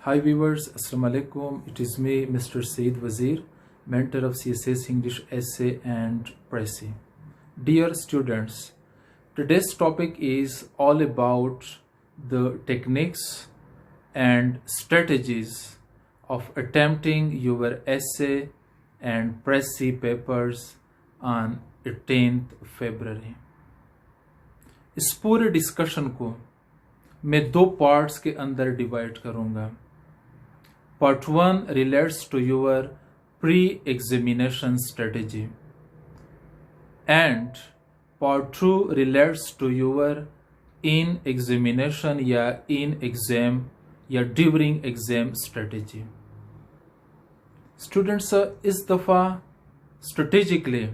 Hi viewers, Assalamu alaikum. It is me, Mr. Saeed Wazir, mentor of CSS English Essay and Pressy. Dear students, today's topic is all about the techniques and strategies of attempting your essay and Pressy papers on 18th February. इस पूरे discussion को मैं दो parts के अंदर divide करूंगा. Part 1 relates to your pre-examination strategy and Part 2 relates to your in-examination या in-exam या during exam strategy. Students, इस दफ़ा strategically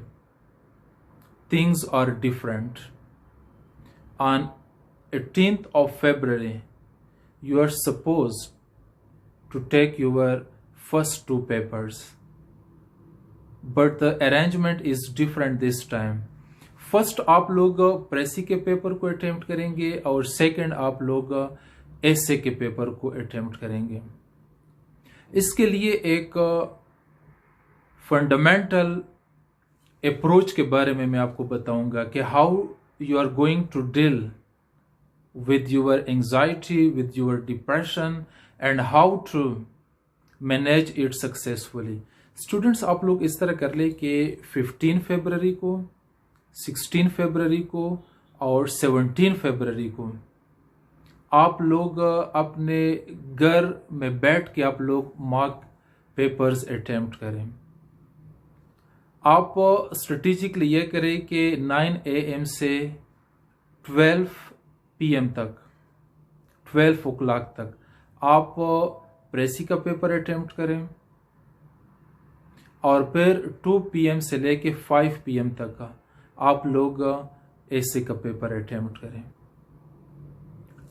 things are different. On 18th of February, you are supposed to take your first two papers, but the arrangement is different this time. First आप लोग प्रेसी के paper को attempt करेंगे और second आप लोग एसे के पेपर को अटेम्प्ट करेंगे. इसके लिए एक फंडामेंटल अप्रोच के बारे में मैं आपको बताऊंगा कि how you are going to deal with your anxiety, with your depression and how to manage it successfully. Students, आप लोग इस तरह कर ले कि 15 फरवरी को, 16 फरवरी को और 17 फरवरी को आप लोग अपने घर में बैठ के आप लोग मॉक पेपर्स अटेम्प्ट करें. आप स्ट्रेटेजिकली ये करें कि 9 AM से 12 PM तक, 12 o'clock तक आप प्रेसी का पेपर अटेम्प्ट करें और फिर 2 PM से लेके 5 PM तक आप लोग एसे का पेपर अटेम्प्ट करें.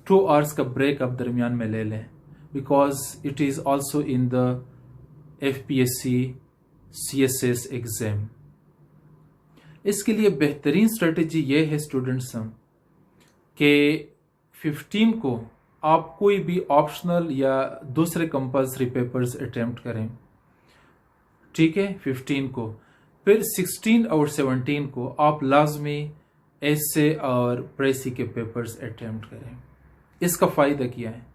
2 hours का ब्रेक आप दरमियान में ले लें because it is also in the FPSC CSS exam. इसके लिए बेहतरीन स्ट्रेटजी ये है स्टूडेंट्स कि 15 को आप कोई भी ऑप्शनल या दूसरे कंपल्सरी पेपर्स अटेम्प्ट करें. ठीक है, 15 को. फिर 16 और 17 को आप लाजमी एसे और प्रेसी के पेपर्स अटेम्प्ट करें. इसका फ़ायदा क्या है?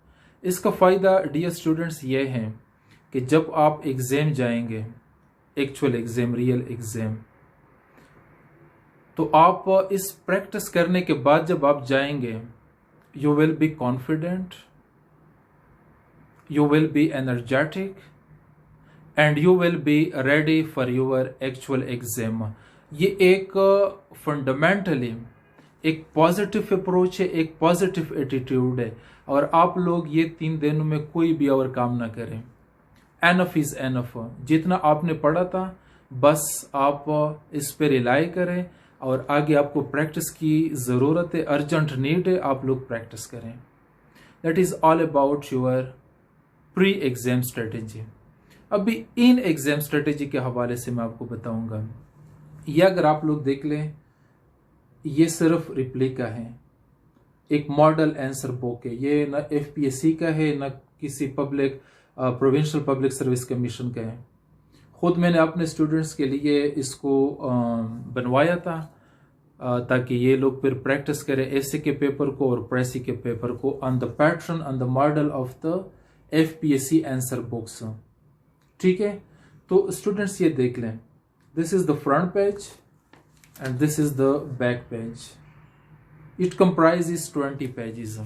इसका फ़ायदा डियर स्टूडेंट्स ये है कि जब आप एग्ज़ाम जाएंगे, एक्चुअल एग्ज़ाम, रियल एग्ज़ाम, तो आप इस प्रैक्टिस करने के बाद जब आप जाएंगे, you will be confident, you will be energetic and you will be ready for your actual exam. ये एक फंडामेंटली एक पॉजिटिव अप्रोच है, एक पॉजिटिव एटीट्यूड है और आप लोग ये 3 दिनों में कोई भी और काम ना करें. Enough is enough. जितना आपने पढ़ा था बस आप इस पे रिलाई करें और आगे आपको प्रैक्टिस की ज़रूरत है, अर्जेंट नीड है, आप लोग प्रैक्टिस करें. That is all about your pre exam strategy. अभी इन एग्ज़ाम स्ट्रेटेजी के हवाले से मैं आपको बताऊंगा. ये अगर आप लोग देख लें, ये सिर्फ रिप्लिका है, एक मॉडल आंसर बुक है. ये ना FPSC का है ना किसी public provincial public service commission का है. खुद मैंने अपने स्टूडेंट्स के लिए इसको बनवाया था ताकि ये लोग फिर प्रैक्टिस करें एसे के पेपर को और प्रेसी के पेपर को on the pattern, on the model of the FPSC answer books. ठीक है, तो स्टूडेंट्स ये देख लें, this is the front page and this is the back page. It comprises 20 pages.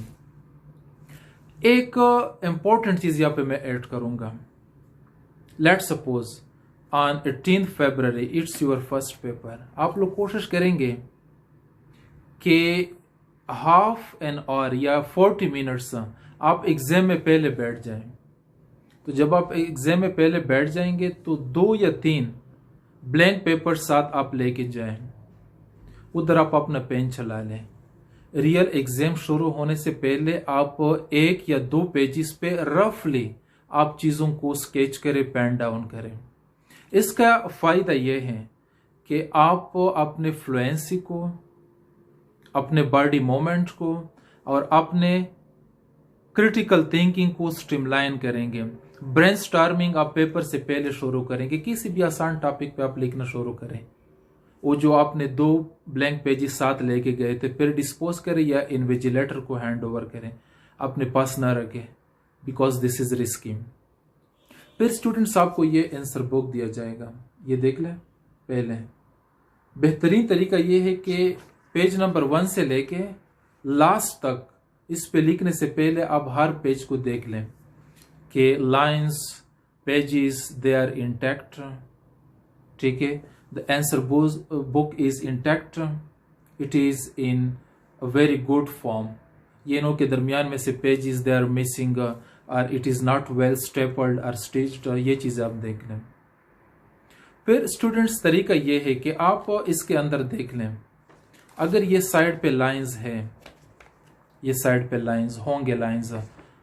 एक इंपॉर्टेंट चीज यहाँ पे मैं ऐड करूंगा. Let's suppose on 18th February it's your first paper. आप लोग कोशिश करेंगे कि हाफ एन आवर या 40 मिनट्स आप एग्जाम में पहले बैठ जाएं. तो जब आप एग्जाम में पहले बैठ जाएंगे तो 2 या 3 ब्लैंक पेपर साथ आप लेके जाएं. उधर आप अपना पेन चला लें. रियल एग्जाम शुरू होने से पहले आप 1 या 2 पेजेस पे रफली आप चीज़ों को स्केच करें, पेन डाउन करें. इसका फ़ायदा यह है कि आप अपने फ्लुएंसी को, अपने बॉडी मूवमेंट को और अपने क्रिटिकल थिंकिंग को स्ट्रीमलाइन करेंगे। ब्रेनस्टॉर्मिंग आप पेपर से पहले शुरू करेंगे, किसी भी आसान टॉपिक पे आप लिखना शुरू करें। वो जो आपने 2 ब्लैंक पेजेस साथ लेके गए थे, फिर डिस्पोज करें या इन्विजिलेटर को हैंड ओवर करें, अपने पास ना रखें, बिकॉज दिस इज रिस्की। फिर स्टूडेंट्स आपको ये आंसर बुक दिया जाएगा, ये देख लें पहले। बेहतरीन तरीका ये है कि पेज नंबर 1 से लेके लास्ट तक इस पे लिखने से पहले आप हर पेज को देख लें कि lines, pages they are intact, ठीक है। The answer book is intact, it is in a very good form. ये नो के दरमियान में से पेजेस दे आर मिसिंग और it is not well stapled और स्टिच्ड, ये चीज आप देख लें। फिर स्टूडेंट्स तरीका ये है कि आप इसके अंदर देख लें, अगर ये साइड पे लाइंस है, ये साइड पे लाइंस होंगे, लाइंस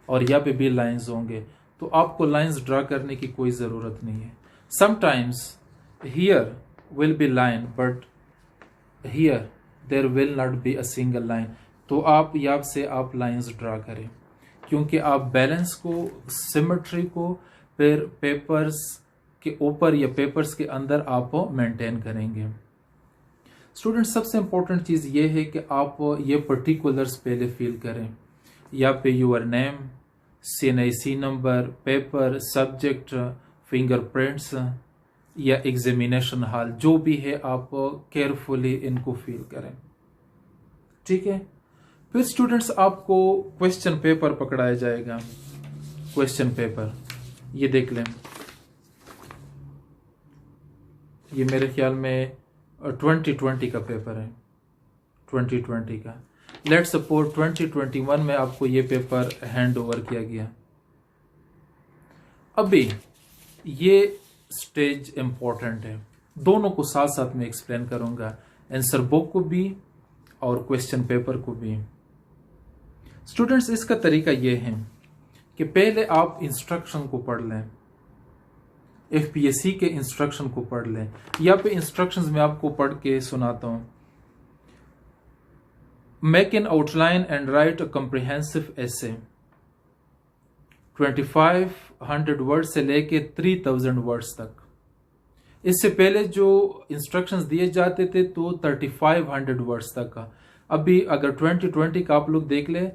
और यहाँ पे भी लाइंस होंगे, तो आपको लाइंस ड्रा करने की कोई ज़रूरत नहीं है। Sometimes here will be line but here there will not be a single line, तो आप यहाँ से आप लाइंस ड्रा करें, क्योंकि आप बैलेंस को, सिमेट्री को फिर पेपर्स के ऊपर या पेपर्स के अंदर आप मेंटेन करेंगे। स्टूडेंट्स सबसे इंपॉर्टेंट चीज़ ये है कि आप ये पर्टिकुलर्स पहले फिल करें, या पे your name, CNIC number, paper, subject, fingerprints या एग्जामिनेशन हॉल, जो भी है आप केयरफुली इनको फिल करें, ठीक है। फिर स्टूडेंट्स आपको क्वेश्चन पेपर पकड़ाया जाएगा। क्वेश्चन पेपर ये देख लें, ये मेरे ख्याल में 2020 का पेपर है, 2020 का। लेट्स सपोज 2021 में आपको ये पेपर हैंड ओवर किया गया। अभी ये स्टेज इंपॉर्टेंट है, दोनों को साथ साथ में एक्सप्लेन करूंगा, आंसर बुक को भी और क्वेश्चन पेपर को भी। स्टूडेंट्स इसका तरीका ये है कि पहले आप इंस्ट्रक्शन को पढ़ लें, FPSC के इंस्ट्रक्शन को पढ़ लें। यहाँ पे इंस्ट्रक्शंस में आपको पढ़ के सुनाता हूं। Make an outline and right a comprehensive essay, 2500 word से लेके 3000 वर्ड्स तक। इससे पहले जो इंस्ट्रक्शंस दिए जाते थे तो 3500 वर्ड्स तक का। अभी अगर 2020 का आप लोग देख ले,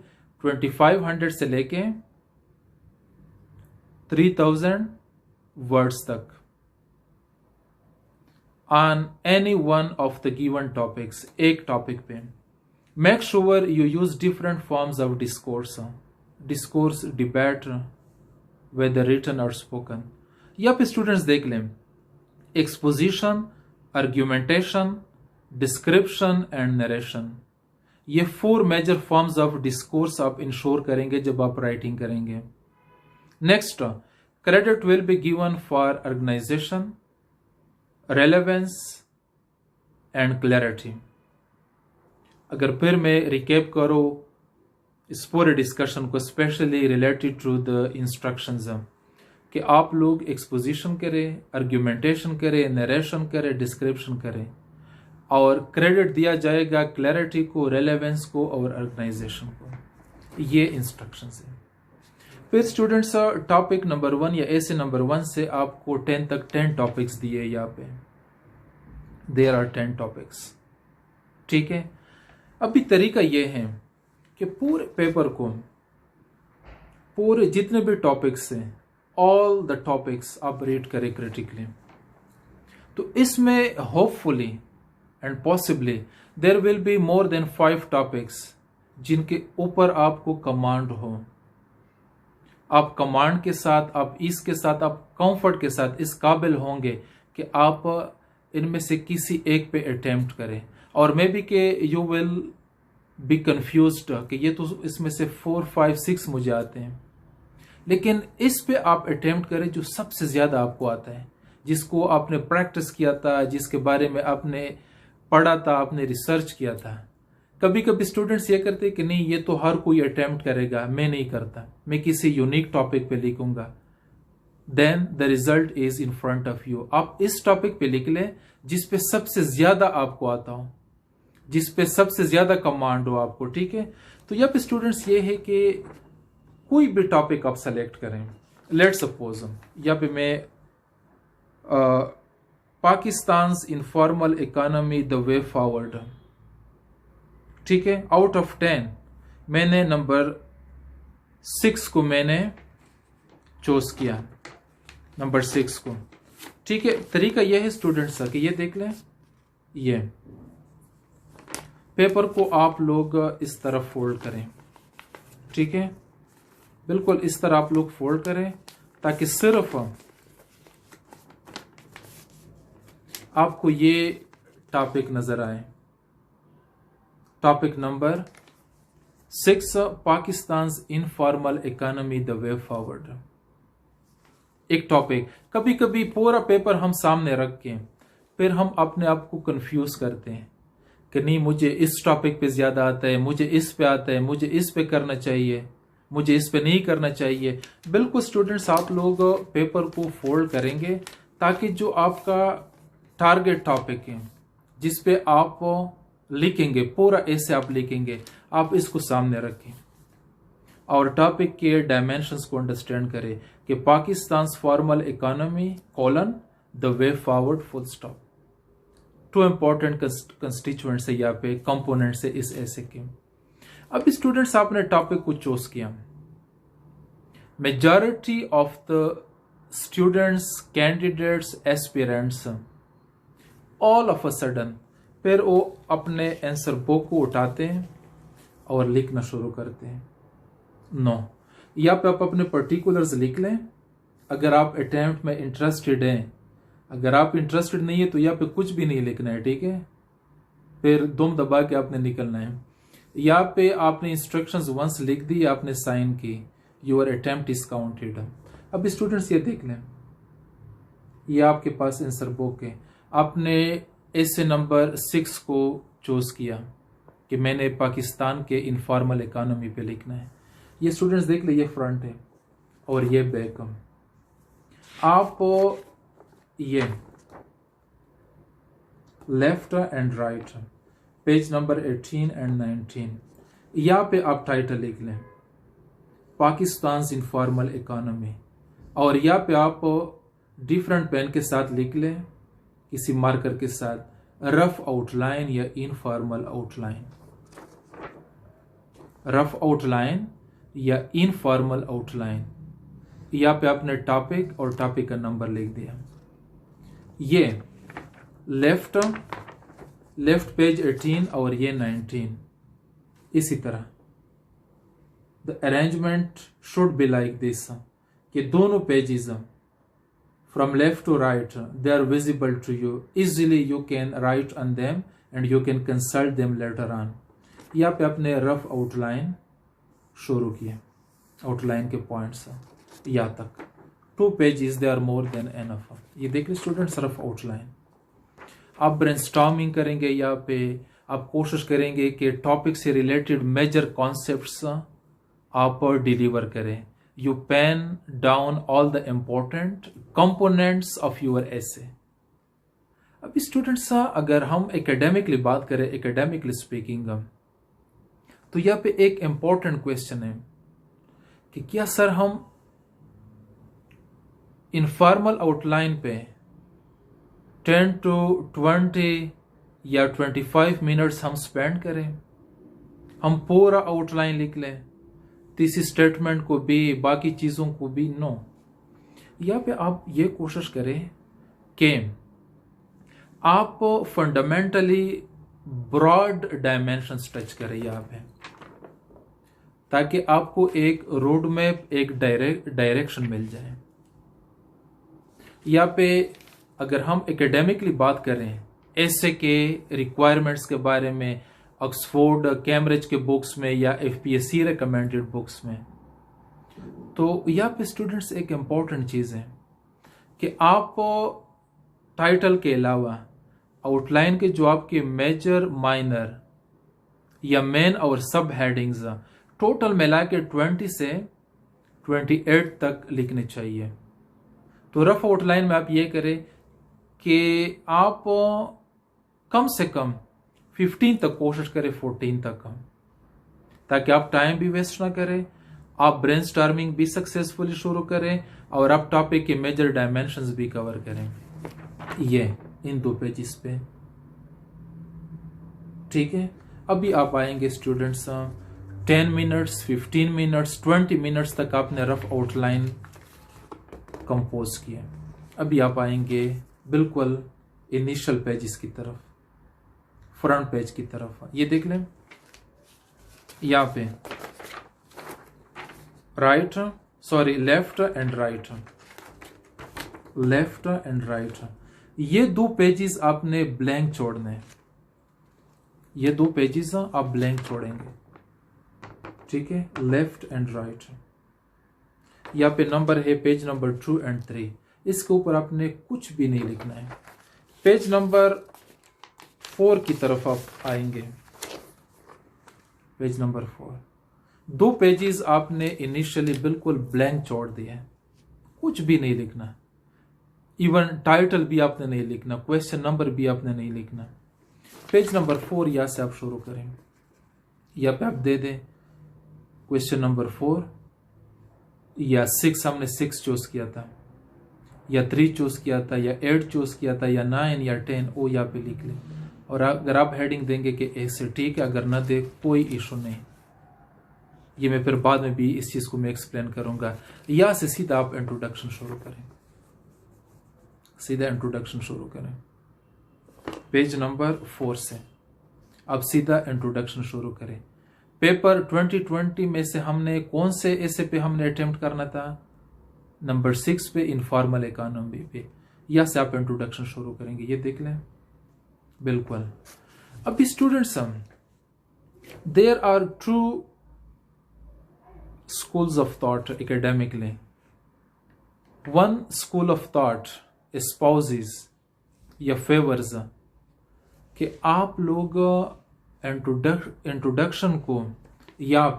2500 से लेके 3000 वर्ड्स तक on any one of the given topics, एक टॉपिक पे। Make sure you use different forms of discourse, debate, whether written और स्पोकन। या फिर स्टूडेंट्स देख लें, exposition, argumentation, description and narration, ये 4 मेजर फॉर्म्स ऑफ डिस्कोर्स आप इंश्योर करेंगे जब आप राइटिंग करेंगे। Next, credit will be given for organization, relevance and clarity। अगर फिर मैं रिकेप करो इस पूरे डिस्कशन को, specially related to the instructions, कि आप लोग एक्सपोजिशन करें, आर्ग्यूमेंटेशन करें, नरेशन करें, डिस्क्रिप्शन करें, और क्रेडिट दिया जाएगा क्लैरिटी को, रेलेवेंस को और ऑर्गेनाइजेशन को। ये इंस्ट्रक्शंस हैं। फिर स्टूडेंट्स टॉपिक नंबर 1 या ऐसे नंबर 1 से आपको 10 तक 10 टॉपिक्स दिए यहाँ पे, देयर आर 10 टॉपिक्स, ठीक है। अभी तरीका ये है कि पूरे पेपर को, पूरे जितने भी टॉपिक्स हैं, ऑल द टॉपिक्स आप रीड करें क्रिटिकली। तो इसमें hopefully and possibly there will be more than 5 topics जिनके ऊपर आपको कमांड हो। आप कमांड के साथ, आप इसके साथ, आप कंफर्ट के साथ इस काबिल होंगे कि आप इनमें से किसी एक पे अटेम्प्ट करें। और मे बी के यू विल बी कंफ्यूज्ड कि ये तो इसमें से 4, 5, 6 मुझे आते हैं, लेकिन इस पे आप अटेम्प्ट करें जो सबसे ज्यादा आपको आता है, जिसको आपने प्रैक्टिस किया था, जिसके बारे में आपने पढ़ा था, आपने रिसर्च किया था। कभी कभी स्टूडेंट्स ये करते कि नहीं ये तो हर कोई अटेम्प्ट करेगा, मैं नहीं करता, मैं किसी यूनिक टॉपिक पे लिखूंगा। Then the result is in front of you. आप इस टॉपिक पे लिख लें जिस पे सबसे ज्यादा आपको आता हो, जिस पे सबसे ज्यादा कमांड हो आपको, ठीक है। तो यहाँ पे स्टूडेंट्स ये है कि कोई भी टॉपिक आप सेलेक्ट करें। लेट्स सपोज यहाँ पे मैं Pakistan informal economy the way forward, ठीक है, आउट ऑफ 10 मैंने नंबर 6 को मैंने चूज किया, नंबर 6 को। ठीक है, तरीका यह है स्टूडेंट्स का कि ये देख लें, ये पेपर को आप लोग इस तरफ फोल्ड करें, ठीक है, बिल्कुल इस तरह आप लोग फोल्ड करें ताकि सिर्फ आपको ये टॉपिक नजर आए। Topic number 6, Pakistan informal economy the way forward. एक टॉपिक, कभी कभी पूरा पेपर हम सामने रख के फिर हम अपने आप को कंफ्यूज करते हैं कि नहीं मुझे इस टॉपिक पे ज्यादा आता है, मुझे इस पे आता है, मुझे इस पे करना चाहिए, मुझे इस पे नहीं करना चाहिए। बिल्कुल स्टूडेंट्स आप लोग पेपर को फोल्ड करेंगे ताकि जो आपका टारगेट टॉपिक है जिस पे आप लिखेंगे, पूरा ऐसे आप लिखेंगे, आप इसको सामने रखें और टॉपिक के डायमेंशंस को अंडरस्टैंड करें कि Pakistan formal economy colon the way forward full stop. 2 important constituents है यहाँ पे, कंपोनेंट्स है इस ऐसे के। अब स्टूडेंट्स आपने टॉपिक को चूज किया, majority of the students, candidates, aspirants all of a sudden फिर वो अपने आंसर बुक को उठाते हैं और लिखना शुरू करते हैं। नो, यहाँ पे आप अपने पर्टिकुलर्स लिख लें अगर आप अटेम्प्ट में इंटरेस्टेड हैं। अगर आप इंटरेस्टेड नहीं है तो यहाँ पे कुछ भी नहीं लिखना है, ठीक है, फिर दुम दबा के आपने निकलना है। यहाँ पे आपने इंस्ट्रक्शंस वंस लिख दी, आपने साइन की, योर अटेम्प्ट इज काउंटेड। अब स्टूडेंट्स ये देख लें, ये आपके पास आंसर बुक है, आपने ऐसे नंबर 6 को चूज किया कि मैंने पाकिस्तान के इनफॉर्मल इकोनॉमी पे लिखना है। ये स्टूडेंट्स देख ले, ये फ्रंट है और ये बैक। आप ये left and right, page number 18 and 19, यहाँ पे आप टाइटल लिख लें पाकिस्तान इनफॉर्मल इकोनॉमी, और यहाँ पे आप डिफरेंट पेन के साथ लिख लें, किसी मार्कर के साथ, रफ आउटलाइन या इनफॉर्मल आउटलाइन, रफ आउटलाइन या इनफॉर्मल आउटलाइन। यहाँ पे आपने टॉपिक और टॉपिक का नंबर लिख दिया। ये लेफ्ट पेज 18 और ये 19। इसी तरह the arrangement should be like this कि दोनों pages from left to right they are visible to you, easily you can write on them and you can consult them later on। यहाँ पे अपने rough outline शुरू किए, outline के points यहाँ तक 2 pages they are more than enough। ये देखिए स्टूडेंट्स, रफ आउटलाइन। आप ब्रेनस्टॉर्मिंग करेंगे, यहाँ पे आप कोशिश करेंगे कि टॉपिक से रिलेटेड मेजर कॉन्सेप्ट्स आप डिलीवर करें। You pen down all the important components of your essay। अब स्टूडेंट्स अगर हम एकेडमिकली बात करें, एकेडमिकली स्पीकिंग, तो यहाँ पे एक इंपॉर्टेंट क्वेश्चन है कि क्या सर हम इनफॉर्मल आउटलाइन पे 10 to 20 या 25 मिनट्स हम स्पेंड करें, हम पूरा आउटलाइन लिख लें, तीसरी स्टेटमेंट को भी, बाकी चीजों को भी? नो, यहाँ पे आप ये कोशिश करें कि आप फंडामेंटली ब्रॉड डायमेंशंस टच करें यहाँ पे, ताकि आपको एक रोड मैप, एक डायरेक्शन मिल जाए। यहाँ पे अगर हम एकेडमिकली बात करें ऐसे के रिक्वायरमेंट्स के बारे में, ऑक्सफोर्ड कैम्ब्रिज के बुक्स में या FPSC रिकमेंडेड बुक्स में, तो यहाँ पे स्टूडेंट्स एक इम्पॉर्टेंट चीज़ है कि आप टाइटल के अलावा आउटलाइन के जो आपके मेजर, माइनर या मेन और सब हेडिंग्स टोटल मिला के 20 से 28 तक लिखने चाहिए। तो रफ आउटलाइन में आप ये करें कि आप कम से कम 15 तक कोशिश करें, 14 तक, ताकि आप टाइम भी वेस्ट ना करें आप ब्रेनस्टॉर्मिंग भी सक्सेसफुली शुरू करें और आप टॉपिक के मेजर डायमेंशंस भी कवर करें, ये इन 2 पेजेस पे। ठीक है, अभी आप आएंगे स्टूडेंट्स 10 मिनट्स, 15 मिनट्स, 20 मिनट्स तक आपने रफ आउटलाइन कंपोज किया। अभी आप आएंगे बिल्कुल इनिशियल पेजेस की तरफ, फ्रंट पेज की तरफ। ये देख लें यहाँ पे left and right, left and right, ये 2 पेजेस आपने ब्लैंक छोड़ने, ये 2 पेजेस आप ब्लैंक छोड़ेंगे। ठीक है, लेफ्ट एंड राइट। यहाँ पे नंबर है पेज नंबर 2 एंड 3, इसके ऊपर आपने कुछ भी नहीं लिखना है। पेज नंबर 4 की तरफ आप आएंगे, पेज नंबर 4, 2 पेजेस आपने इनिशियली बिल्कुल ब्लैंक छोड़ दिए, कुछ भी नहीं लिखना, इवन टाइटल भी आपने नहीं लिखना, क्वेश्चन नंबर भी आपने नहीं लिखना। पेज नंबर 4 यहां से आप शुरू करेंगे, यहाँ पे आप दे दें क्वेश्चन नंबर 4 या 6, हमने 6 चूज किया था, या 3 चूज किया था, या 8 चूज किया था, या 9 या 10, वो यहाँ पे लिख लें। और अगर आप हेडिंग देंगे कि ऐसे ठीक है, अगर ना दे कोई इशू नहीं, ये मैं फिर बाद में भी इस चीज को मैं एक्सप्लेन करूंगा। यहां से सीधा आप इंट्रोडक्शन शुरू करें, सीधा इंट्रोडक्शन शुरू करें। पेज नंबर 4 से अब सीधा इंट्रोडक्शन शुरू करें। पेपर 2020 में से हमने कौन से ऐसे पे हमने अटेम्प्ट करना था? नंबर 6 पे, इनफॉर्मल इकोनॉमी पे। यहां से आप इंट्रोडक्शन शुरू करेंगे, ये देख लें बिल्कुल। अभी students, there are 2 schools of thought academically. One school of thought espouses या favors कि आप लोग इंट्रोडक्शन को यहाँ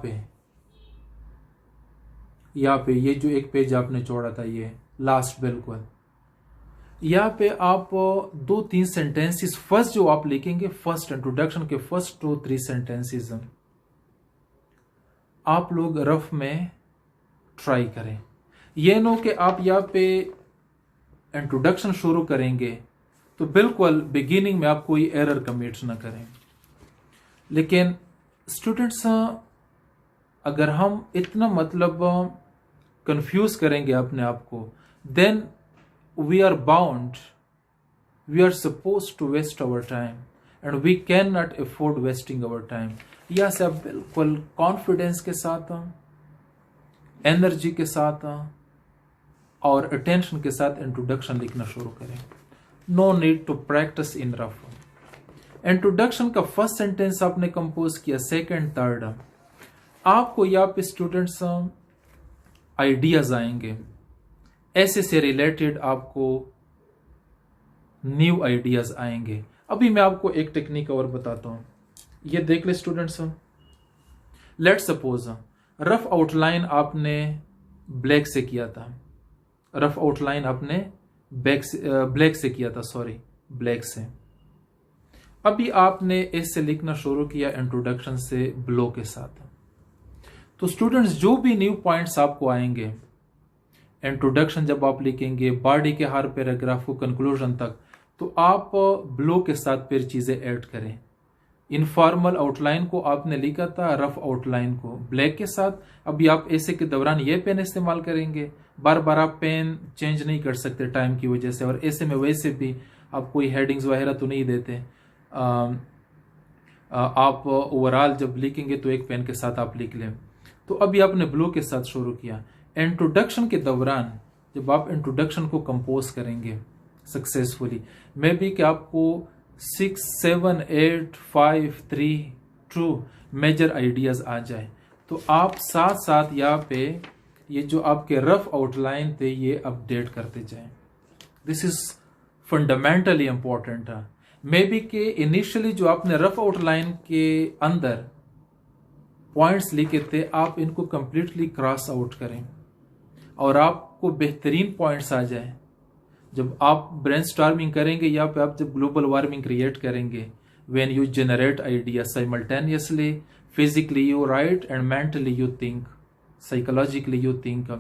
पे ये जो एक पेज आपने छोड़ा था, ये लास्ट बिल्कुल, यहाँ पे आप 2-3 सेंटेंसेस फर्स्ट जो आप लिखेंगे, फर्स्ट इंट्रोडक्शन के फर्स्ट 2-3 सेंटेंसेस आप लोग रफ में ट्राई करें। ये नो कि आप यहाँ पे इंट्रोडक्शन शुरू करेंगे तो बिल्कुल बिगिनिंग में आप कोई एरर कमिट ना करें। लेकिन स्टूडेंट्स, अगर हम इतना मतलब कंफ्यूज करेंगे अपने आप को, then we are bound, we are suppose to waste our time and we can not afford wasting our time. यह सब बिल्कुल कॉन्फिडेंस के साथ, एनर्जी के साथ और अटेंशन के साथ इंट्रोडक्शन लिखना शुरू करें। No need to practice in rough. Introduction का फर्स्ट सेंटेंस आपने कंपोज किया, सेकंड, थर्ड, आपको यहाँ पे स्टूडेंट्स आइडियाज आएंगे, ऐसे से रिलेटेड आपको न्यू आइडियाज आएंगे। अभी मैं आपको एक टेक्निक और बताता हूं, ये देख ले students. Let suppose rough outline आपने ब्लैक से किया था, रफ आउटलाइन आपने ब्लैक से किया था, सॉरी ब्लैक से। अभी आपने इससे लिखना शुरू किया इंट्रोडक्शन से ब्लो के साथ। तो स्टूडेंट्स, जो भी न्यू पॉइंट्स आपको आएंगे, इंट्रोडक्शन जब आप लिखेंगे, बॉडी के हर पैराग्राफ को कंक्लूजन तक, तो आप ब्लो के साथ फिर चीजें ऐड करें। इनफॉर्मल आउटलाइन को आपने लिखा था, रफ आउटलाइन को ब्लैक के साथ। अभी आप ऐसे के दौरान ये पेन इस्तेमाल करेंगे, बार बार आप पेन चेंज नहीं कर सकते टाइम की वजह से, और ऐसे में वैसे भी आप कोई हेडिंग्स वगैरह तो नहीं देते। आप ओवरऑल जब लिखेंगे तो एक पेन के साथ आप लिख लें। तो अभी आपने ब्लू के साथ शुरू किया। इंट्रोडक्शन के दौरान जब आप इंट्रोडक्शन को कंपोज करेंगे सक्सेसफुली, मे बी कि आपको 6, 7, 8, 5, 3, 2 मेजर आइडियाज आ जाए, तो आप साथ साथ यहाँ पे ये जो आपके रफ आउटलाइन थे ये अपडेट करते जाएं। दिस इज फंडामेंटली इंपॉर्टेंट है। मे बी कि इनिशियली जो आपने रफ आउटलाइन के अंदर पॉइंट्स लिखे थे, आप इनको कंप्लीटली क्रॉस आउट करें और आपको बेहतरीन पॉइंट्स आ जाए। जब आप ब्रेनस्टॉर्मिंग करेंगे या पे आप जब ग्लोबल वार्मिंग क्रिएट करेंगे, when you generate idea simultaneously, physically you right and mentally you think psychologically you think,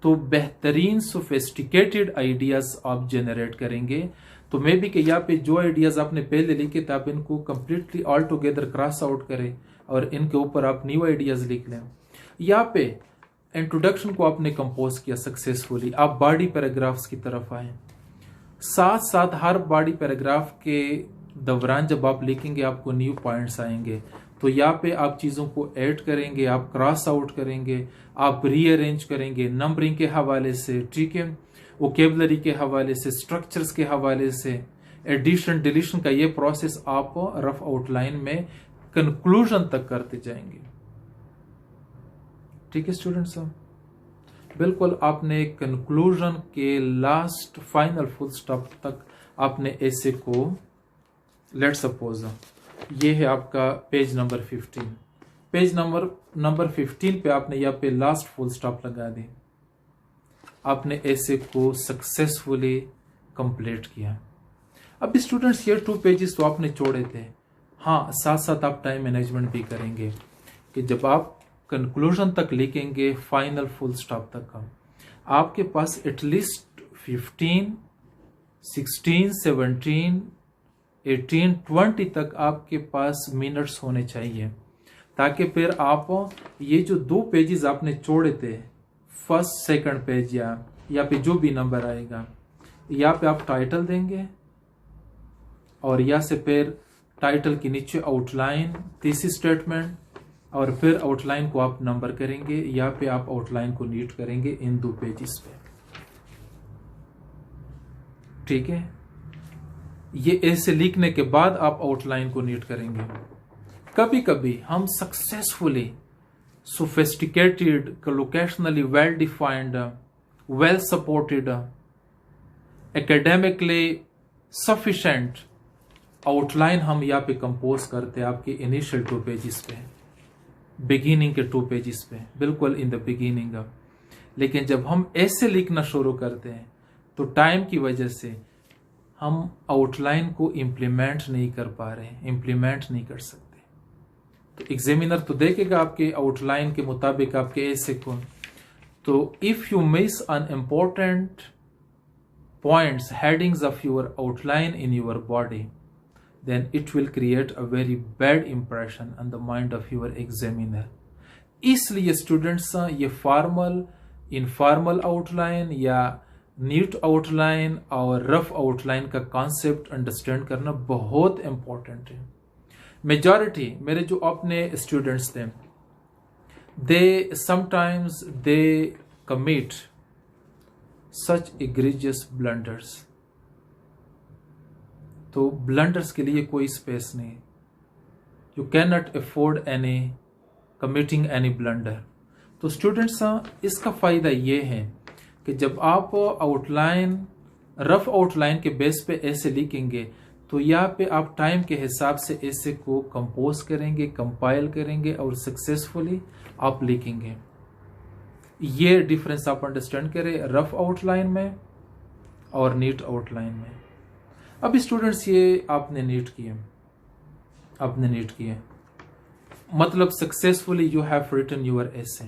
तो बेहतरीन सोफिस्टिकेटेड आइडियाज आप जनरेट करेंगे। तो मे बी कि यहाँ पे जो आइडियाज आपने पहले लिखे थे आप इनको completely all together cross out करें और इनके ऊपर आप न्यू आइडियाज लिख लें। यहाँ पे इंट्रोडक्शन को आपने कंपोज किया सक्सेसफुली, आप बॉडी पैराग्राफ्स की तरफ आए। साथ साथ हर बॉडी पैराग्राफ के दौरान जब आप लिखेंगे आपको न्यू पॉइंट्स आएंगे, तो यहाँ पे आप चीज़ों को ऐड करेंगे, आप क्रॉस आउट करेंगे, आप रीअरेंज करेंगे नंबरिंग के हवाले से, ठीक है, वोकेबलरी के हवाले से, स्ट्रक्चर्स के हवाले से, एडिशन डिलीशन का ये प्रोसेस आप रफ आउटलाइन में कंक्लूजन तक करते जाएंगे। ठीक है स्टूडेंट्स, बिल्कुल आपने कंक्लूजन के लास्ट फाइनल फुल स्टॉप तक आपने ऐसे को, लेट सपोज ये है आपका पेज नंबर 15, पेज नंबर 15 पे आपने यहाँ पे लास्ट फुल स्टॉप लगा दी, आपने ऐसे को सक्सेसफुली कंप्लीट किया। अब स्टूडेंट्स ये 2 पेजेस तो आपने छोड़े थे, हाँ साथ साथ आप टाइम मैनेजमेंट भी करेंगे कि जब आप कंक्लूजन तक लिखेंगे फाइनल फुल स्टॉप तक का, आपके पास एटलीस्ट 15, 16, 17, 18, 20 तक आपके पास मिनट्स होने चाहिए, ताकि फिर आप ये जो 2 पेजेस आपने छोड़े थे, फर्स्ट सेकंड पेज या पे जो भी नंबर आएगा, यहाँ पे आप टाइटल देंगे और यहाँ से फिर टाइटल के नीचे आउटलाइन, थीसिस स्टेटमेंट, और फिर आउटलाइन को आप नंबर करेंगे, यहाँ पे आप आउटलाइन को नीट करेंगे इन 2 पेजेस पे। ठीक है, ये ऐसे लिखने के बाद आप आउटलाइन को नीट करेंगे। कभी कभी हम successfully sophisticated, locationally well defined, well supported, academically sufficient outline हम यहाँ पे कंपोज करते हैं आपके इनिशियल 2 पेजेस पे, बिगिनिंग के 2 पेजेस पे, बिल्कुल इन द बिगिनिंग। लेकिन जब हम ऐसे लिखना शुरू करते हैं तो टाइम की वजह से हम आउटलाइन को इम्प्लीमेंट नहीं कर पा रहे, इम्प्लीमेंट नहीं कर सकते। तो एग्जामिनर तो देखेगा आपके आउटलाइन के मुताबिक आपके ऐसे को, तो if you miss on important points, headings of your outline in your body, then it will create a very bad impression on the mind of your examiner. इसलिए स्टूडेंट्स ये फॉर्मल, इनफॉर्मल आउटलाइन या NEET outline और rough outline का concept understand करना बहुत important है। Majority मेरे जो अपने स्टूडेंट्स थे, they sometimes they commit such egregious blunders। तो ब्लंडर्स के लिए कोई स्पेस नहीं, you can not afford any committing any blunder. तो स्टूडेंट्स इसका फायदा ये है कि जब आप आउटलाइन, रफ आउटलाइन के बेस पे ऐसे लिखेंगे तो यहाँ पे आप टाइम के हिसाब से ऐसे को कंपोज करेंगे, कंपाइल करेंगे और सक्सेसफुली आप लिखेंगे। ये डिफरेंस आप अंडरस्टैंड करें रफ आउटलाइन में और नीट आउटलाइन में। अब स्टूडेंट्स ये आपने नीट किए, मतलब successfully you have written your essay.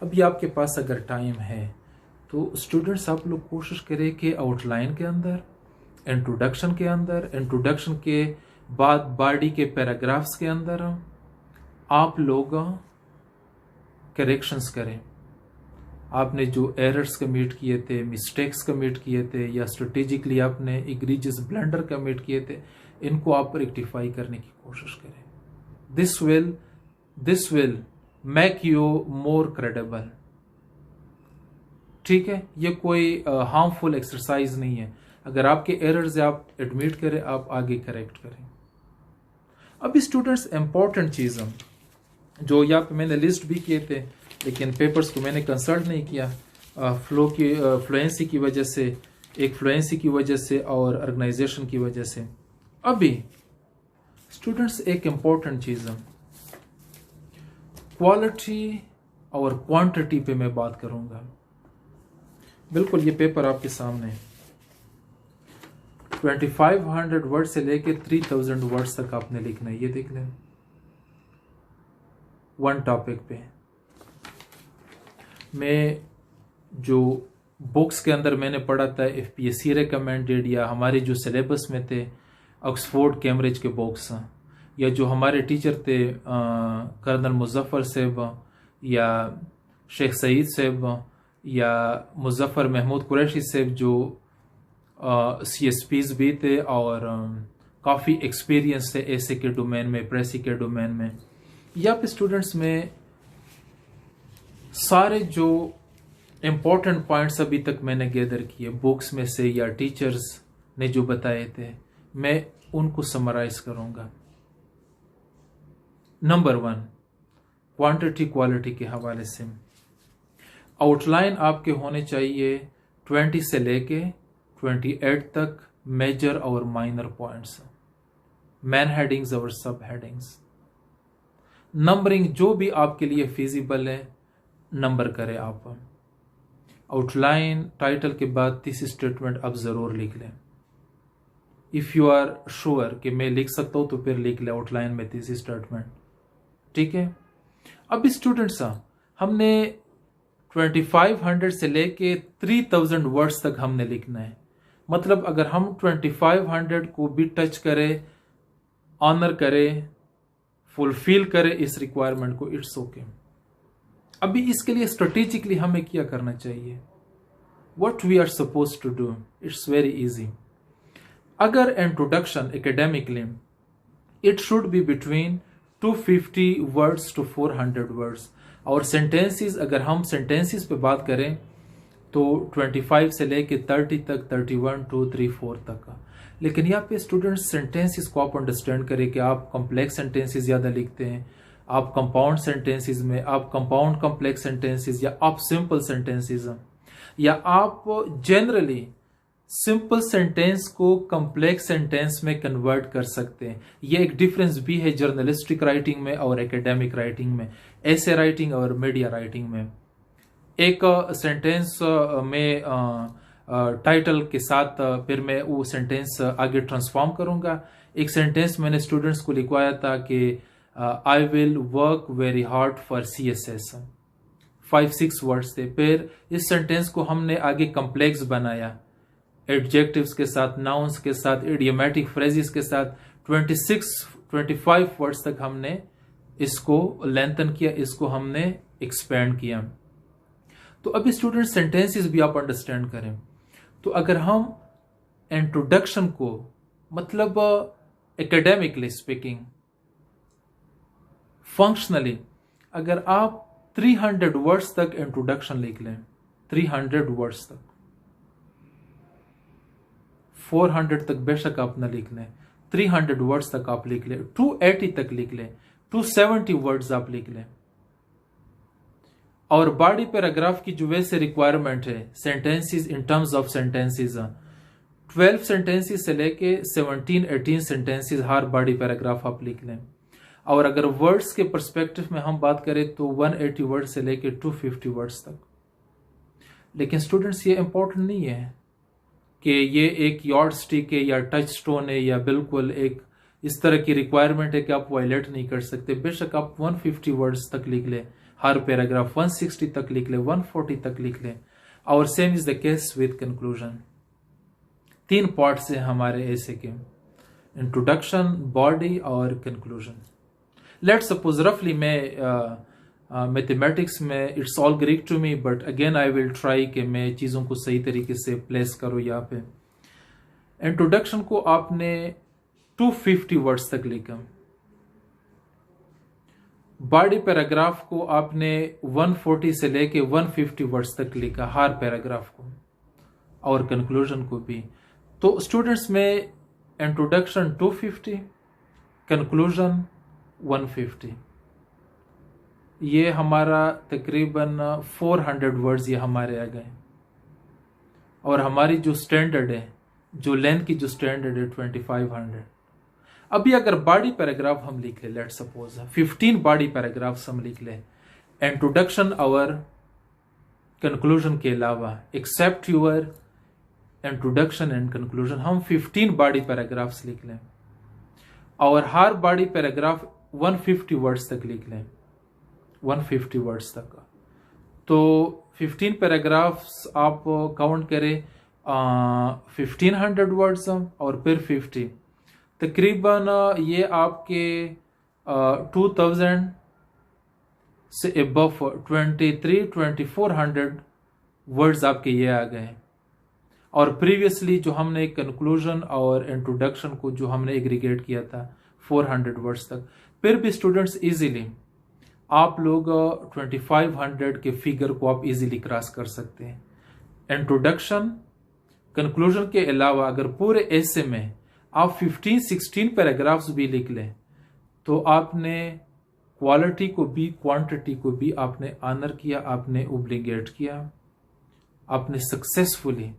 अभी आपके पास अगर टाइम है तो स्टूडेंट्स आप लोग कोशिश करें कि आउटलाइन के अंदर, इंट्रोडक्शन के अंदर, इंट्रोडक्शन के बाद बॉडी के पैराग्राफ्स के अंदर आप लोग करेक्शंस करें। आपने जो एरर्स कमिट किए थे, मिस्टेक्स कमिट किए थे या स्ट्रेटेजिकली आपने एग्रीजियस ब्लंडर कमिट किए थे, इनको आप रेक्टिफाई करने की कोशिश करें। This will make you more credible. ठीक है, ये कोई हार्मफुल एक्सरसाइज नहीं है। अगर आपके एरर्स आप एडमिट करें, आप आगे करेक्ट करें। अब स्टूडेंट्स इंपॉर्टेंट चीज़ जो यहाँ पे मैंने लिस्ट भी किए थे लेकिन पेपर्स को मैंने कंसल्ट नहीं किया, फ्लुएंसी की वजह से, एक फ्लुएंसी की वजह से और ऑर्गेनाइजेशन की वजह से। अभी स्टूडेंट्स एक इम्पॉर्टेंट चीज़ क्वालिटी और क्वांटिटी पे मैं बात करूंगा। बिल्कुल ये पेपर आपके सामने है, 2500 वर्ड से लेके 3000 वर्ड्स तक आपने लिखना है। ये देख लें, वन टॉपिक पे में जो बुक्स के अंदर मैंने पढ़ा था FPSC रिकमेंडेड या हमारे जो सिलेबस में थे ऑक्सफोर्ड कैम्ब्रिज के बुक्स, या जो हमारे टीचर थे कर्नल मुजफ्फर साहब या शेख सईद साहब या मुजफ्फर महमूद कुरैशी साहब जो CSPs भी थे और काफ़ी एक्सपीरियंस थे ऐसे के डोमेन में, प्रेसी के डोमेन में, या फिर स्टूडेंट्स में सारे जो इम्पोर्टेंट पॉइंट्स अभी तक मैंने गैदर किए बुक्स में से या टीचर्स ने जो बताए थे, मैं उनको समराइज करूंगा। नंबर 1, क्वांटिटी क्वालिटी के हवाले से आउटलाइन आपके होने चाहिए 20 से लेके 28 तक, मेजर और माइनर पॉइंट्स, मैन हेडिंग्स और सब हेडिंग्स। नंबरिंग जो भी आपके लिए फिजिबल है नंबर करें आप। आउटलाइन टाइटल के बाद दिस स्टेटमेंट आप जरूर लिख लें। इफ यू आर श्योर कि मैं लिख सकता हूं तो फिर लिख लें आउटलाइन में दिस स्टेटमेंट, ठीक है। अब स्टूडेंट्स हमने 2500 से लेके 3000 वर्ड्स तक हमने लिखना है। मतलब अगर हम 2500 को भी टच करें, ऑनर करें, फुलफिल करें इस रिक्वायरमेंट को, इट्स ओके। अभी इसके लिए स्ट्रेटेजिकली हमें क्या करना चाहिए, what we are suppose to do, it's very easy. अगर introduction academically it should be between 250 words to 400 words, और सेंटेंसेस अगर हम सेंटेंसेस पे बात करें तो 25 से लेके 30 तक, 31 2 3 4 तक। लेकिन यहाँ पे स्टूडेंट्स सेंटेंसेस को आप अंडरस्टैंड करें कि आप कॉम्प्लेक्स सेंटेंसेस ज़्यादा लिखते हैं, आप कंपाउंड सेंटेंसेस में, आप कंपाउंड कॉम्प्लेक्स सेंटेंसेस, या आप सिंपल सेंटेंसेस, या आप जनरली सिंपल सेंटेंस को कॉम्प्लेक्स सेंटेंस में कन्वर्ट कर सकते हैं। ये एक डिफरेंस भी है जर्नलिस्टिक राइटिंग में और एकेडमिक राइटिंग में, ऐसे राइटिंग और मीडिया राइटिंग में। एक सेंटेंस में टाइटल के साथ फिर मैं वो सेंटेंस आगे ट्रांसफॉर्म करूंगा। एक सेंटेंस मैंने स्टूडेंट्स को लिखवाया था कि I will work very hard for CSS, 5-6 words थे। फिर इस सेंटेंस को हमने आगे कॉम्प्लेक्स बनाया, एडजेक्टिव्स के साथ, नाउन्स के साथ, इडियोमेटिक फ्रेजेस के साथ, 25 वर्ड्स तक हमने इसको लेंथन किया, इसको हमने एक्सपेंड किया। तो अभी स्टूडेंट सेंटेंसेस भी आप अंडरस्टैंड करें। तो अगर हम इंट्रोडक्शन को, मतलब एकेडमिकली स्पीकिंग, फंक्शनली अगर आप 300 वर्ड्स तक इंट्रोडक्शन लिख लें, 300 वर्ड्स तक, 400 तक बेशक आप न लिख लें, 300 वर्ड्स तक आप लिख लें, 280 तक लिख लें, 270 वर्ड्स आप लिख लें। और बॉडी पैराग्राफ की जो वैसे रिक्वायरमेंट है sentences in terms of sentences, 12 sentences से लेके 17-18 सेंटेंसेस हर बॉडी पैराग्राफ आप लिख लें। और अगर वर्ड्स के पर्सपेक्टिव में हम बात करें तो 180 वर्ड से लेके 250 वर्ड्स तक। लेकिन स्टूडेंट्स ये इंपॉर्टेंट नहीं है कि ये एक यॉर्ड स्टिक है या टच स्टोन है या बिल्कुल एक इस तरह की रिक्वायरमेंट है कि आप वायलेट नहीं कर सकते। बेशक आप 150 वर्ड्स तक लिख लें हर पैराग्राफ, 160 तक लिख लें, 140 तक लिख लें। और same is the case with conclusion. 3 parts हैं हमारे ऐसे के, इंट्रोडक्शन, बॉडी और कंक्लूजन। लेट्स सपोज रफली मैं मैथमेटिक्स में it's all Greek to me, but again I will try कि मैं चीज़ों को सही तरीके से प्लेस करूँ। यहाँ पे इंट्रोडक्शन को आपने 250 वर्ड्स तक लिखा, बॉडी पैराग्राफ को आपने 140 से लेके 150 वर्ड्स तक लिखा हर पैराग्राफ को, और कंक्लूजन को भी। तो स्टूडेंट्स में इंट्रोडक्शन 250, कंक्लूजन 150, ये हमारा तकरीबन 400 वर्ड्स ये हमारे आ गए। और हमारी जो स्टैंडर्ड है, जो लेंथ की जो स्टैंडर्ड है 2500। अभी अगर बॉडी पैराग्राफ हम लिख ले, लेट सपोज 15 बॉडी पैराग्राफ्स हम लिख ले इंट्रोडक्शन और कंक्लूजन के अलावा, except your introduction and conclusion, हम 15 बॉडी पैराग्राफ्स लिख लें और हर बॉडी पैराग्राफ 150 वर्ड्स तक लिख लें, 150 वर्ड्स तक। तो 15 पैराग्राफ्स आप काउंट करें 1500 वर्ड्स और फिर 50, तकरीबन ये आपके 2000 से अबव 2400 वर्ड्स आपके ये आ गए। और प्रीवियसली जो हमने कंक्लूजन और इंट्रोडक्शन को जो हमने एग्रीगेट किया था 400 वर्ड्स तक, फिर भी स्टूडेंट्स इजीली आप लोग 2500 के फिगर को आप इजीली क्रॉस कर सकते हैं। इंट्रोडक्शन कंक्लूजन के अलावा अगर पूरे ऐसे में आप 15-16 पैराग्राफ्स भी लिख लें तो आपने क्वालिटी को भी क्वांटिटी को भी आपने ऑनर किया, आपने ओब्लिगेट किया, आपने सक्सेसफुली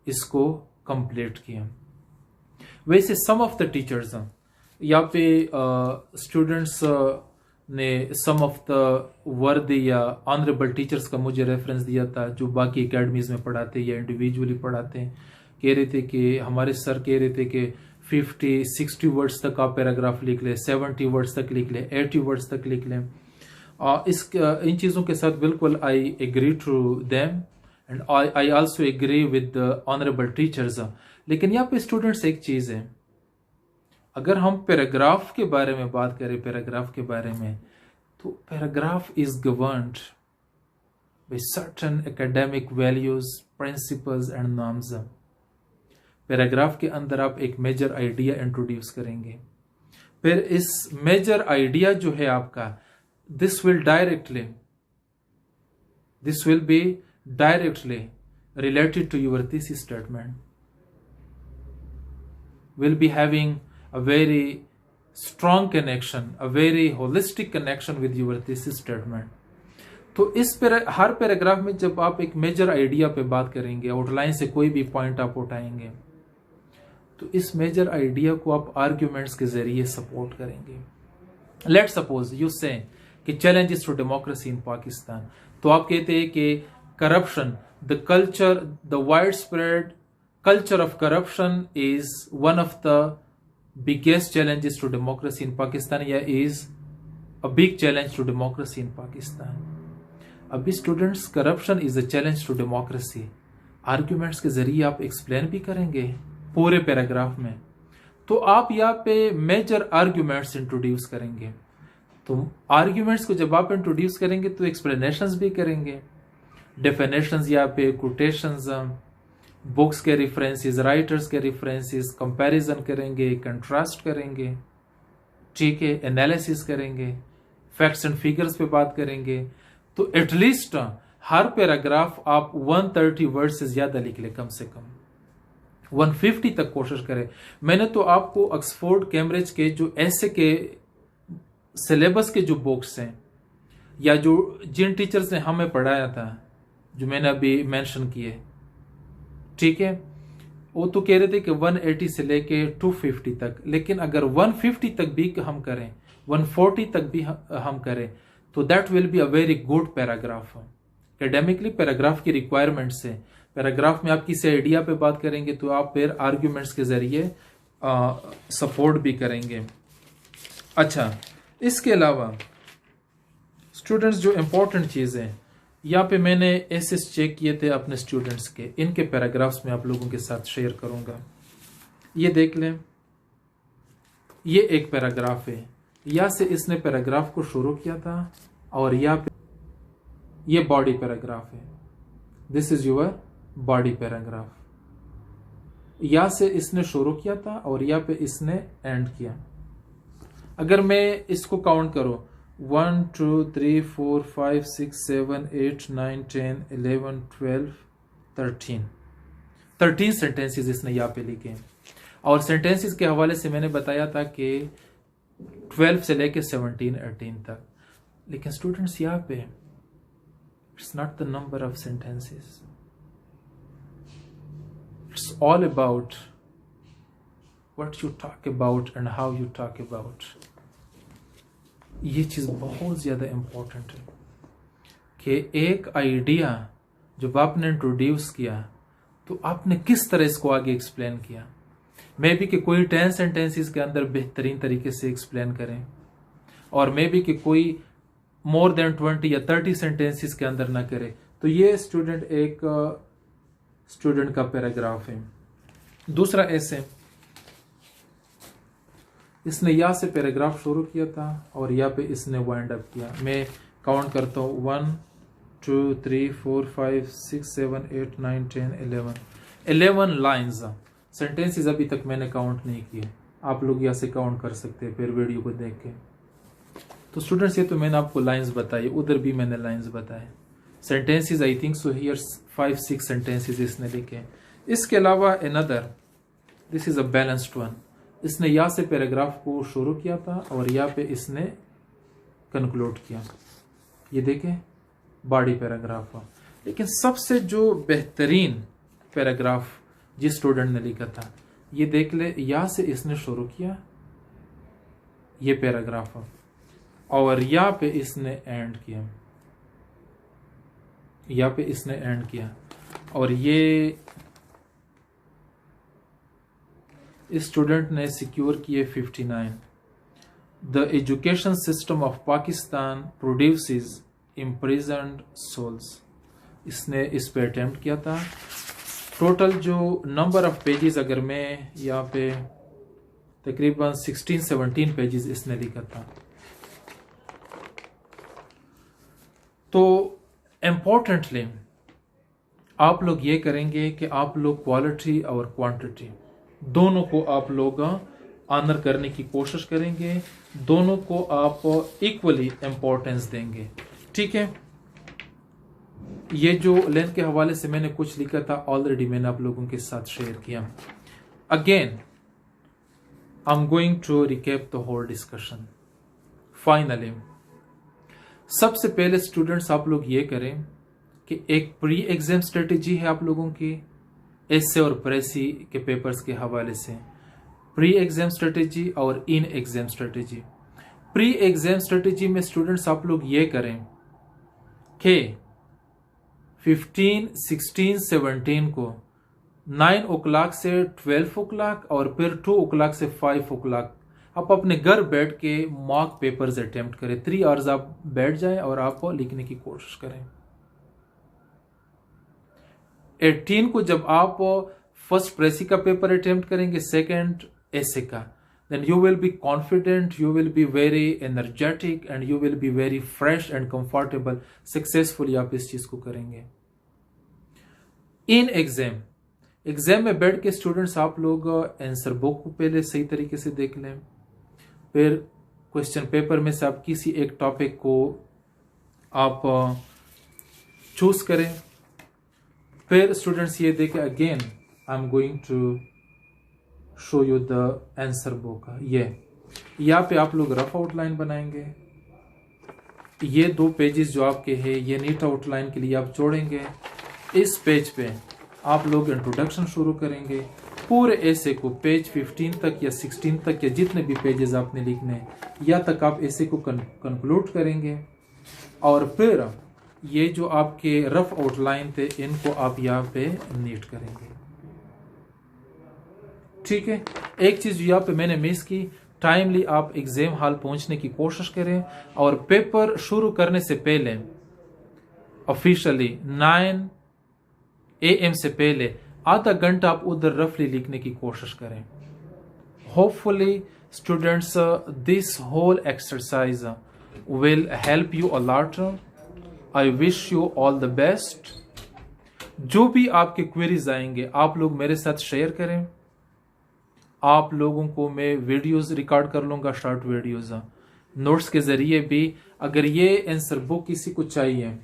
इसको कंप्लीट किया। वैसे सम ऑफ द टीचर्स यहाँ पे स्टूडेंट्स ने सम ऑफ द वर्दी या ऑनरेबल टीचर्स का मुझे रेफरेंस दिया था जो बाकी एकेडमीज में पढ़ाते या इंडिविजुअली पढ़ाते हैं। कह रहे थे कि हमारे सर कह रहे थे कि 50-60 वर्ड्स तक आप पैराग्राफ लिख लें, 70 वर्ड्स तक लिख लें, 80 वर्ड्स तक लिख लें। इन चीज़ों के साथ बिल्कुल I agree to them and I also agree with honourable teachers. लेकिन यहाँ पे स्टूडेंट्स एक चीज़ है, अगर हम पैराग्राफ के बारे में बात करें, पैराग्राफ के बारे में, तो paragraph is governed by certain academic values, principles and norms. Paragraph के अंदर आप एक मेजर आइडिया इंट्रोड्यूस करेंगे, फिर इस मेजर आइडिया जो है आपका this will be directly related to your thesis statement, will be having a very strong connection, a very holistic connection with your thesis statement. तो हर पैराग्राफ में जब आप एक मेजर आइडिया पे बात करेंगे, आउटलाइन से कोई भी पॉइंट आप उठाएंगे, तो इस मेजर आइडिया को आप आर्ग्यूमेंट्स के जरिए सपोर्ट करेंगे। लेट सपोज यू से कि challenges to democracy in Pakistan, तो आप कहते हैं कि corruption, the widespread culture of corruption is one of the biggest challenges to democracy in Pakistan, या is a big challenge to democracy in Pakistan. अभी students corruption is a challenge to democracy arguments के जरिए आप explain भी करेंगे पूरे paragraph में, तो आप यहाँ पे मेजर आर्ग्यूमेंट्स इंट्रोड्यूस करेंगे। तो आर्ग्यूमेंट्स को जब आप इंट्रोड्यूस करेंगे तो एक्सप्लेनेशंस भी करेंगे, डेफिनेशंस यहाँ पे, कोटेशंस, बुक्स के रेफरेंसेस, राइटर्स के रेफरेंसेस, कंपैरिजन करेंगे, कंट्रास्ट करेंगे, ठीक है, एनालिसिस करेंगे, फैक्ट्स एंड फिगर्स पे बात करेंगे। तो एटलीस्ट हर पैराग्राफ आप 130 वर्ड से ज्यादा लिख ले, कम से कम 150 तक कोशिश करें। मैंने तो आपको ऑक्सफोर्ड कैम्ब्रिज के जो ऐसे के सिलेबस के जो बुक्स हैं या जो जिन टीचर्स ने हमें पढ़ाया था, जो मैंने अभी मेंशन किए, ठीक है, वो तो कह रहे थे कि 180 से लेके 250 तक, लेकिन अगर 150 तक भी हम करें, 140 तक भी हम करें, तो that will be a very good paragraph. Academically paragraph की रिक्वायरमेंट से, पैराग्राफ में आप किसी आइडिया पे बात करेंगे तो आप फिर आर्ग्यूमेंट्स के जरिए सपोर्ट भी करेंगे। अच्छा, इसके अलावा स्टूडेंट्स जो इंपॉर्टेंट चीजें यहाँ पे मैंने एसेस चेक किए थे अपने स्टूडेंट्स के, इनके पैराग्राफ्स में आप लोगों के साथ शेयर करूंगा। ये देख लें, ये एक पैराग्राफ है, यहाँ से इसने पैराग्राफ को शुरू किया था और यहाँ पे ये बॉडी पैराग्राफ है, this is your body paragraph. यहाँ से इसने शुरू किया था और यहाँ पे इसने एंड किया। अगर मैं इसको काउंट करूं 1 2 3 4 5 6 7 8 9 10 11 12 13 सेंटेंसेस इसने यहाँ पे लिखे हैं। और सेंटेंसेस के हवाले से मैंने बताया था कि 12 से लेके 17-18 तक, लेकिन स्टूडेंट्स यहाँ पे it's not the number of sentences, it's all about what you talk about and how you talk about. ये चीज बहुत ज्यादा इंपॉर्टेंट है कि एक आइडिया जब आपने इंट्रोड्यूस किया तो आपने किस तरह इसको आगे एक्सप्लेन किया। मे बी कि कोई 10 सेंटेंसेस के अंदर बेहतरीन तरीके से एक्सप्लेन करें, और मे बी कि कोई मोर देन 20 या 30 सेंटेंसेस के अंदर ना करे, तो ये एक स्टूडेंट का पैराग्राफ है। दूसरा ऐसे, इसने या से पैराग्राफ शुरू किया था और या पे इसने वाइंड अप किया। मैं काउंट करता हूँ 1 2 3 4 5 6 7 8 9 10 11 लाइन्स। सेंटेंसेस अभी तक मैंने काउंट नहीं किए, आप लोग यहाँ से काउंट कर सकते हैं फिर वीडियो को देख के। तो स्टूडेंट्स ये तो मैंने आपको लाइन्स बताई, उधर भी मैंने लाइन्स बताए। Sentences I think so here 5-6 sentences इसने लिखे। इसके अलावा another, this is a balanced one. इसने या से पैराग्राफ को शुरू किया था और या पे इसने कंक्लूड किया। ये देखें बॉडी पैराग्राफ। लेकिन सबसे जो बेहतरीन पैराग्राफ जिस स्टूडेंट ने लिखा था, ये देख ले, या से इसने शुरू किया ये पैराग्राफ और या पे इसने एंड किया, या पे इसने एंड किया। और ये इस स्टूडेंट ने सिक्योर किए 59। The education system of Pakistan produces imprisoned souls. इसने इस पे अटेम्प्ट किया था। टोटल जो नंबर ऑफ पेजेस, अगर मैं यहाँ पे तकरीबन 16-17 पेजेस इसने लिखा था। तो इम्पोर्टेंटली आप लोग ये करेंगे कि आप लोग क्वालिटी और क्वांटिटी दोनों को आप लोग ऑनर करने की कोशिश करेंगे, दोनों को आप इक्वली इम्पोर्टेंस देंगे, ठीक है। ये जो लेंथ के हवाले से मैंने कुछ लिखा था ऑलरेडी मैंने आप लोगों के साथ शेयर किया। Again I am going to recap the whole discussion. Finally सबसे पहले स्टूडेंट्स आप लोग ये करें कि एक प्री एग्जाम स्ट्रेटेजी है आप लोगों की एसे और प्रेसी के पेपर्स के हवाले से, प्री एग्जाम स्ट्रेटेजी और in exam strategy. Pre exam strategy में स्टूडेंट्स आप लोग ये करें कि 15, 16, 17 को 9 o'clock से 12 o'clock और फिर 2 o'clock से 5 o'clock आप अपने घर बैठ के मॉक पेपर्स अटेम्प्ट करें। 3 आवर्स आप बैठ जाएं और आप लिखने की कोशिश करें। 18 को जब आप फर्स्ट प्रेसी का पेपर अटेम्प्ट करेंगे, सेकंड एसे का, then you will be confident, you will be very energetic and you will be very fresh and comfortable। Successfully आप इस चीज को करेंगे। इन एग्जाम में बैठ के स्टूडेंट्स आप लोग आंसर बुक को पहले सही तरीके से देख लें, फिर क्वेश्चन पेपर में से आप किसी एक टॉपिक को आप चूज करें। फिर स्टूडेंट्स ये देखें, again I am going to show you the answer book. ये यहाँ पे आप लोग रफ आउटलाइन बनाएंगे। ये 2 पेजेस जो आपके हैं ये नीट आउटलाइन के लिए आप जोड़ेंगे। इस पेज पे आप लोग इंट्रोडक्शन शुरू करेंगे। पूरे ऐसे को पेज 15 तक या 16 तक या जितने भी पेजेस आपने लिखने या तक आप ऐसे को कंक्लूड करेंगे। और फिर ये जो आपके रफ आउटलाइन थे इनको आप यहाँ पे नीट करेंगे, ठीक है। एक चीज यहाँ पे मैंने मिस की, टाइमली आप एग्जाम हॉल पहुंचने की कोशिश करें और पेपर शुरू करने से पहले ऑफिशियली 9 AM से पहले आधा घंटा आप उधर रफली लिखने की कोशिश करें। Hopefully students this whole exercise will help you a lot. I wish you all the best. जो भी आपके क्वेरीज आएंगे आप लोग मेरे साथ शेयर करें। आप लोगों को मैं वीडियोस रिकॉर्ड कर लूंगा, शॉर्ट वीडियोस नोट्स के जरिए भी। अगर ये आंसर बुक किसी को चाहिए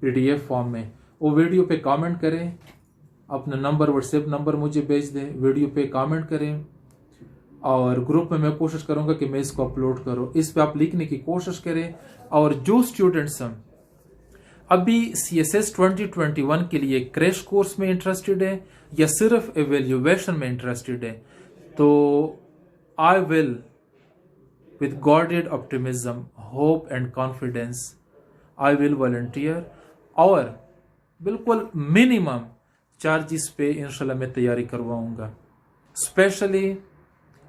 PDF फॉर्म में, वो वीडियो पे कमेंट करें, अपना नंबर व्हाट्सएप नंबर मुझे भेज दें, वीडियो पे कमेंट करें और ग्रुप में मैं कोशिश करूंगा कि मैं इसको अपलोड करूं। इस पे आप लिखने की कोशिश करें। और जो स्टूडेंट्स अभी CSS 2021 के लिए क्रैश कोर्स में इंटरेस्टेड है या सिर्फ एवेल्युएशन में इंटरेस्टेड है, तो I will with godhead optimism, hope and confidence I will volunteer और बिल्कुल मिनिमम चार्जेस पे इंशाल्लाह मैं तैयारी करवाऊंगा, specially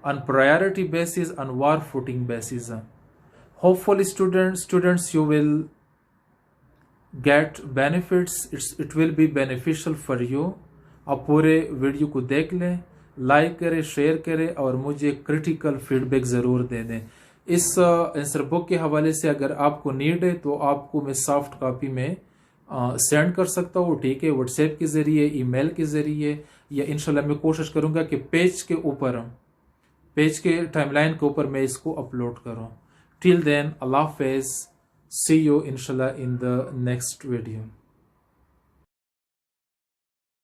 on priority basis, on war footing basis. Hopefully students you will get benefits, it will be beneficial for you. आप पूरे video को देख लें, लाइक करें, शेयर करें और मुझे क्रिटिकल फीडबैक ज़रूर दे दें। इस आंसर बुक के हवाले से अगर आपको नीड है तो आपको मैं सॉफ्ट कॉपी में सेंड कर सकता हूँ, ठीक है, व्हाट्सएप के ज़रिए, ईमेल के ज़रिए, या इंशाल्लाह मैं कोशिश करूँगा कि पेज के टाइमलाइन के ऊपर मैं इसको अपलोड करूँ। टिल देन, अल्लाह हाफिज़, सी यू इंशाल्लाह इन द नेक्स्ट वीडियो।